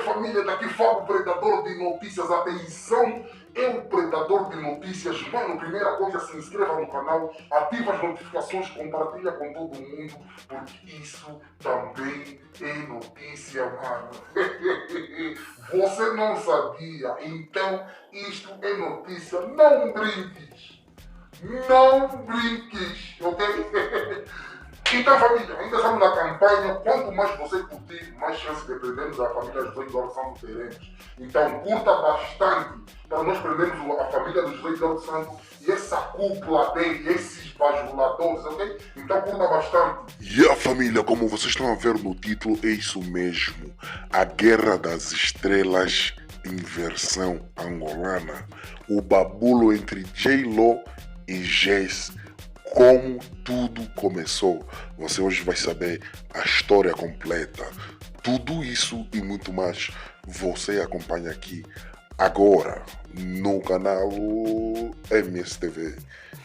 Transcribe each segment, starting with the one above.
Família, daqui fala o predador de notícias. Atenção, é o predador de notícias. Mano, primeira coisa, se inscreva no canal, ativa as notificações, compartilha com todo mundo, porque isso também é notícia, mano. Você não sabia, então isto é notícia. Não brinques. Não brinques, ok? Então, família, ainda estamos na campanha. Quanto mais você curtir, mais chance de prendermos a família José Eduardo Santos teremos. Então, curta bastante para nós prendermos a família do José Eduardo Santos e essa cúpula dele, esses bajuladores, ok? Então, curta bastante. E a família, como vocês estão a ver no título, é isso mesmo. A Guerra das Estrelas em versão angolana. O babulo entre J-Lo e Jess. Como tudo começou. Você hoje vai saber a história completa. Tudo isso e muito mais você acompanha aqui agora no canal MSTV.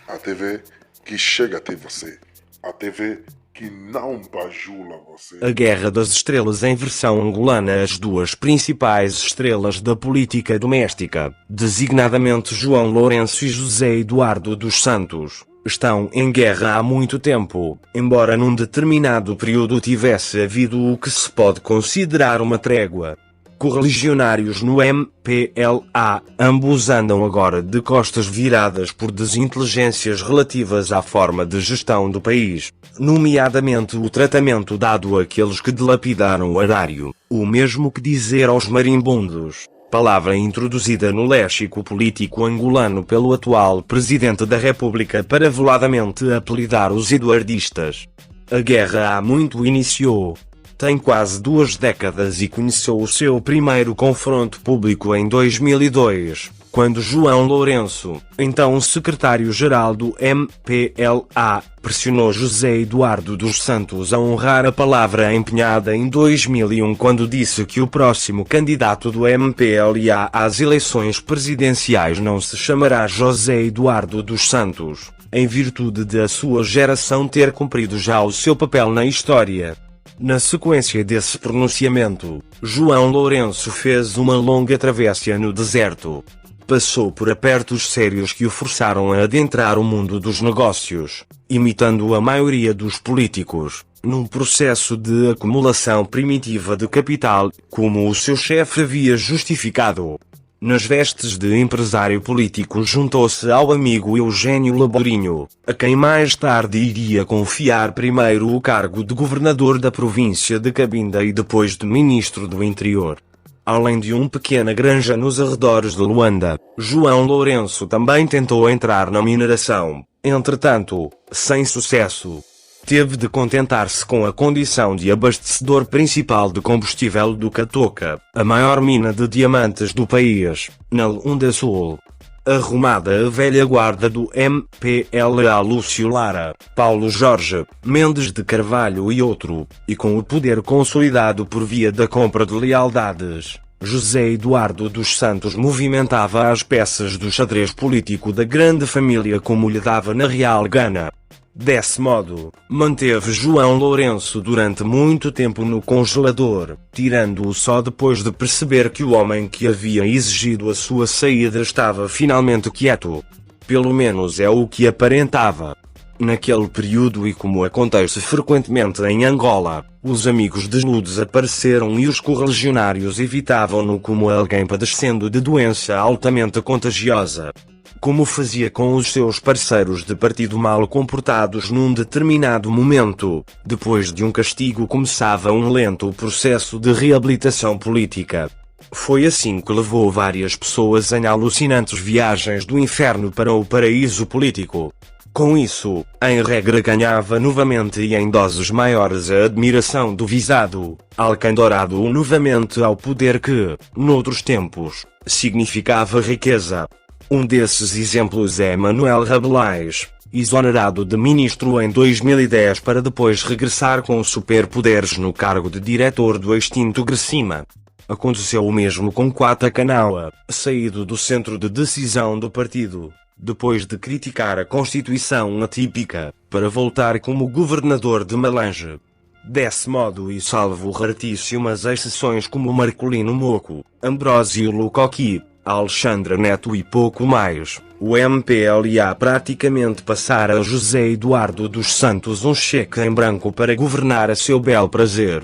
A TV que chega até você. A TV que não bajula você. A Guerra das Estrelas em versão angolana. As duas principais estrelas da política doméstica, designadamente João Lourenço e José Eduardo dos Santos, estão em guerra há muito tempo, embora num determinado período tivesse havido o que se pode considerar uma trégua. Correligionários no MPLA, ambos andam agora de costas viradas por desinteligências relativas à forma de gestão do país, nomeadamente o tratamento dado àqueles que dilapidaram o erário, o mesmo que dizer aos marimbondos. Palavra introduzida no léxico político angolano pelo atual Presidente da República para veladamente apelidar os eduardistas. A guerra há muito iniciou. Tem quase 2 décadas e conheceu o seu primeiro confronto público em 2002, quando João Lourenço, então secretário-geral do MPLA, pressionou José Eduardo dos Santos a honrar a palavra empenhada em 2001 quando disse que o próximo candidato do MPLA às eleições presidenciais não se chamará José Eduardo dos Santos, em virtude de a sua geração ter cumprido já o seu papel na história. Na sequência desse pronunciamento, João Lourenço fez uma longa travessia no deserto. Passou por apertos sérios que o forçaram a adentrar o mundo dos negócios, imitando a maioria dos políticos, num processo de acumulação primitiva de capital, como o seu chefe havia justificado. Nas vestes de empresário político juntou-se ao amigo Eugênio Laborinho, a quem mais tarde iria confiar primeiro o cargo de governador da província de Cabinda e depois de ministro do Interior. Além de uma pequena granja nos arredores de Luanda, João Lourenço também tentou entrar na mineração, entretanto, sem sucesso. Teve de contentar-se com a condição de abastecedor principal de combustível do Catoca, a maior mina de diamantes do país, na Luanda Sul. Arrumada a velha guarda do MPLA Lúcio Lara, Paulo Jorge, Mendes de Carvalho e outro, e com o poder consolidado por via da compra de lealdades, José Eduardo dos Santos movimentava as peças do xadrez político da grande família como lhe dava na real gana. Desse modo, manteve João Lourenço durante muito tempo no congelador, tirando-o só depois de perceber que o homem que havia exigido a sua saída estava finalmente quieto. Pelo menos é o que aparentava. Naquele período, e como acontece frequentemente em Angola, os amigos desnudos apareceram e os correligionários evitavam-no como alguém padecendo de doença altamente contagiosa, como fazia com os seus parceiros de partido mal comportados num determinado momento. Depois de um castigo começava um lento processo de reabilitação política. Foi assim que levou várias pessoas em alucinantes viagens do inferno para o paraíso político. Com isso, em regra ganhava novamente e em doses maiores a admiração do visado, alcandourado novamente ao poder que, noutros tempos, significava riqueza. Um desses exemplos é Manuel Rabelais, exonerado de ministro em 2010 para depois regressar com superpoderes no cargo de diretor do extinto Grecima. Aconteceu o mesmo com Quata Canaua, saído do centro de decisão do partido, depois de criticar a Constituição atípica, para voltar como governador de Malange. Desse modo, e salvo raríssimas exceções como Marcolino Moco, Ambrósio Lucoqui, Alexandre Neto e pouco mais, o MPLA praticamente passara a José Eduardo dos Santos um cheque em branco para governar a seu bel prazer.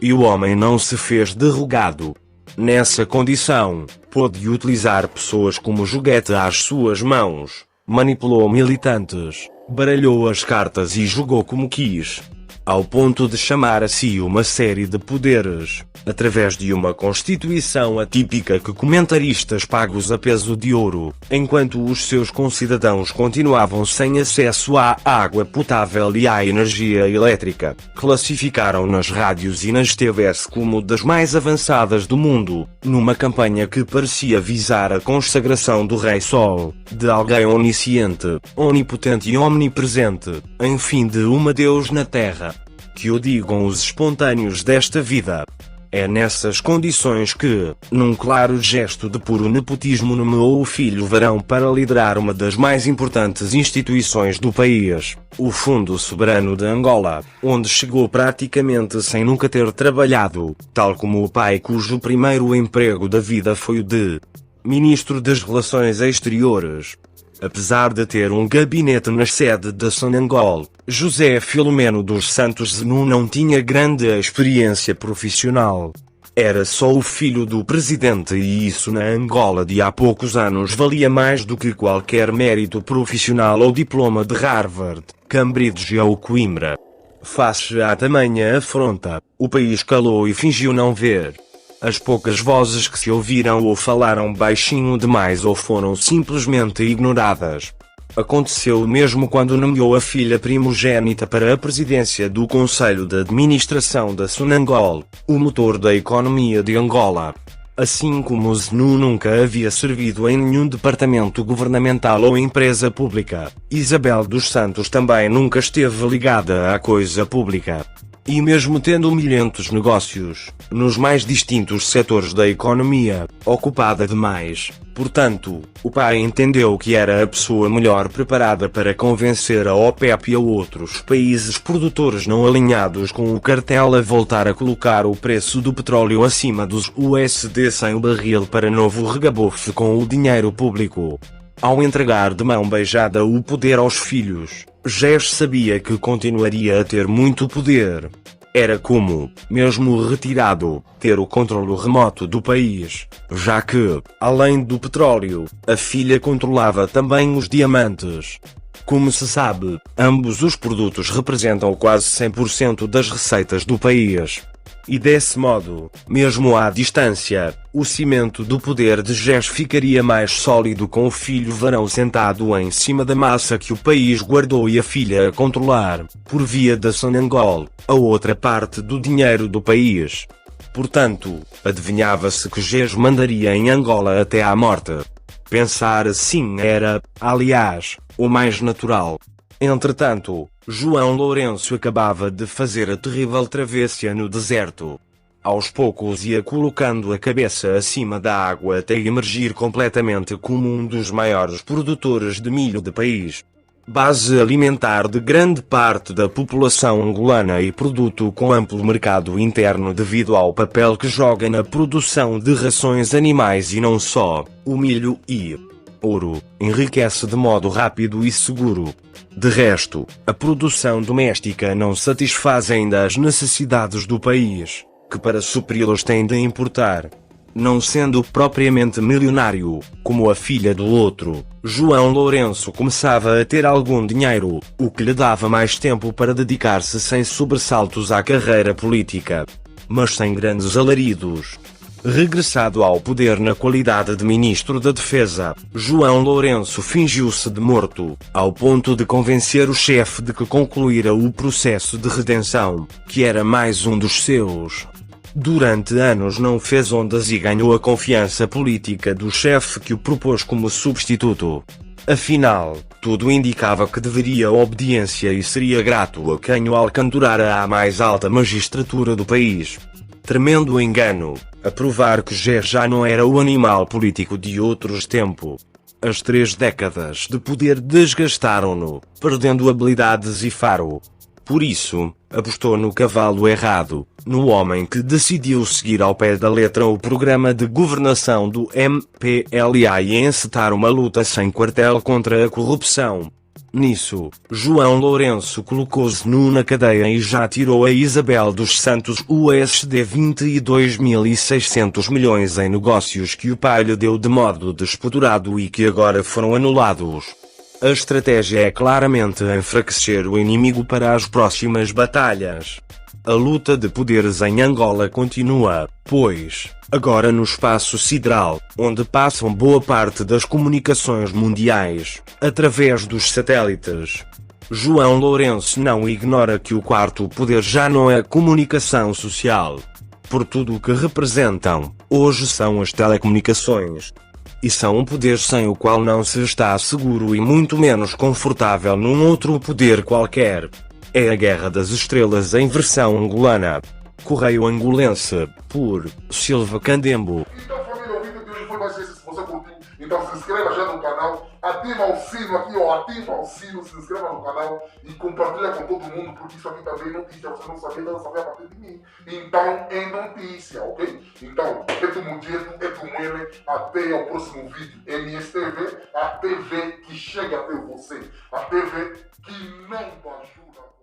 E o homem não se fez derrogado. Nessa condição, pôde utilizar pessoas como joguete às suas mãos, manipulou militantes, baralhou as cartas e jogou como quis, ao ponto de chamar a si uma série de poderes, através de uma constituição atípica que comentaristas pagos a peso de ouro, enquanto os seus concidadãos continuavam sem acesso à água potável e à energia elétrica, classificaram nas rádios e nas TVs como das mais avançadas do mundo, numa campanha que parecia visar a consagração do Rei Sol, de alguém onisciente, onipotente e omnipresente, enfim de uma Deus na Terra. Que o digam os espontâneos desta vida. É nessas condições que, num claro gesto de puro nepotismo, nomeou o filho varão para liderar uma das mais importantes instituições do país, o Fundo Soberano de Angola, onde chegou praticamente sem nunca ter trabalhado, tal como o pai cujo primeiro emprego da vida foi o de Ministro das Relações Exteriores. Apesar de ter um gabinete na sede da Sonangol, José Filomeno dos Santos Zenu não tinha grande experiência profissional. Era só o filho do presidente e isso na Angola de há poucos anos valia mais do que qualquer mérito profissional ou diploma de Harvard, Cambridge ou Coimbra. Face à tamanha afronta, o país calou e fingiu não ver. As poucas vozes que se ouviram ou falaram baixinho demais ou foram simplesmente ignoradas. Aconteceu o mesmo quando nomeou a filha primogênita para a presidência do Conselho de Administração da Sonangol, o motor da economia de Angola. Assim como Zenu nunca havia servido em nenhum departamento governamental ou empresa pública, Isabel dos Santos também nunca esteve ligada à coisa pública. E mesmo tendo humilhantes negócios, nos mais distintos setores da economia, ocupada demais, portanto, o pai entendeu que era a pessoa melhor preparada para convencer a OPEP e a outros países produtores não alinhados com o cartel a voltar a colocar o preço do petróleo acima dos USD-100 o barril para novo regabofe com o dinheiro público. Ao entregar de mão beijada o poder aos filhos, Gés sabia que continuaria a ter muito poder. Era como, mesmo retirado, ter o controle remoto do país, já que, além do petróleo, a filha controlava também os diamantes. Como se sabe, ambos os produtos representam quase 100% das receitas do país. E desse modo, mesmo à distância, o cimento do poder de Gés ficaria mais sólido com o filho varão sentado em cima da massa que o país guardou e a filha a controlar, por via da Sonangol, a outra parte do dinheiro do país. Portanto, adivinhava-se que Gés mandaria em Angola até à morte. Pensar assim era, aliás, o mais natural. Entretanto, João Lourenço acabava de fazer a terrível travessia no deserto. Aos poucos ia colocando a cabeça acima da água até emergir completamente como um dos maiores produtores de milho do país. Base alimentar de grande parte da população angolana e produto com amplo mercado interno devido ao papel que joga na produção de rações animais e não só, o milho e ouro enriquece de modo rápido e seguro. De resto, a produção doméstica não satisfaz ainda as necessidades do país, que para supri-los tem de importar. Não sendo propriamente milionário, como a filha do outro, João Lourenço começava a ter algum dinheiro, o que lhe dava mais tempo para dedicar-se sem sobressaltos à carreira política. Mas sem grandes alaridos. Regressado ao poder na qualidade de Ministro da Defesa, João Lourenço fingiu-se de morto, ao ponto de convencer o chefe de que concluíra o processo de redenção, que era mais um dos seus. Durante anos não fez ondas e ganhou a confiança política do chefe que o propôs como substituto. Afinal, tudo indicava que deveria obediência e seria grato a quem o alcanturara à mais alta magistratura do país. Tremendo engano, a provar que Gés já não era o animal político de outros tempos. As 3 décadas de poder desgastaram-no, perdendo habilidades e faro. Por isso, apostou no cavalo errado, no homem que decidiu seguir ao pé da letra o programa de governação do MPLA e encetar uma luta sem quartel contra a corrupção. Nisso, João Lourenço colocou-se nu na cadeia e já tirou a Isabel dos Santos USD 22.600 milhões em negócios que o pai lhe deu de modo despodurado e que agora foram anulados. A estratégia é claramente enfraquecer o inimigo para as próximas batalhas. A luta de poderes em Angola continua, pois, agora no espaço sideral, onde passam boa parte das comunicações mundiais, através dos satélites. João Lourenço não ignora que o quarto poder já não é comunicação social. Por tudo o que representam, hoje são as telecomunicações. E são um poder sem o qual não se está seguro e muito menos confortável num outro poder qualquer. É a Guerra das Estrelas em versão angolana. Correio Angolense, por Silva Candembo. Então, família, o vídeo de hoje foi mais esse. Se você curtiu, então se inscreva já no canal, ativa o sino aqui, ó, ativa o sino, se inscreva no canal e compartilha com todo mundo, porque isso aqui também é notícia, você não sabia a partir de mim. Então, é notícia, ok? Então, é do Mudieto, é do Mwene, até ao próximo vídeo. MSTV, a TV que chega até você, a TV que não te ajuda.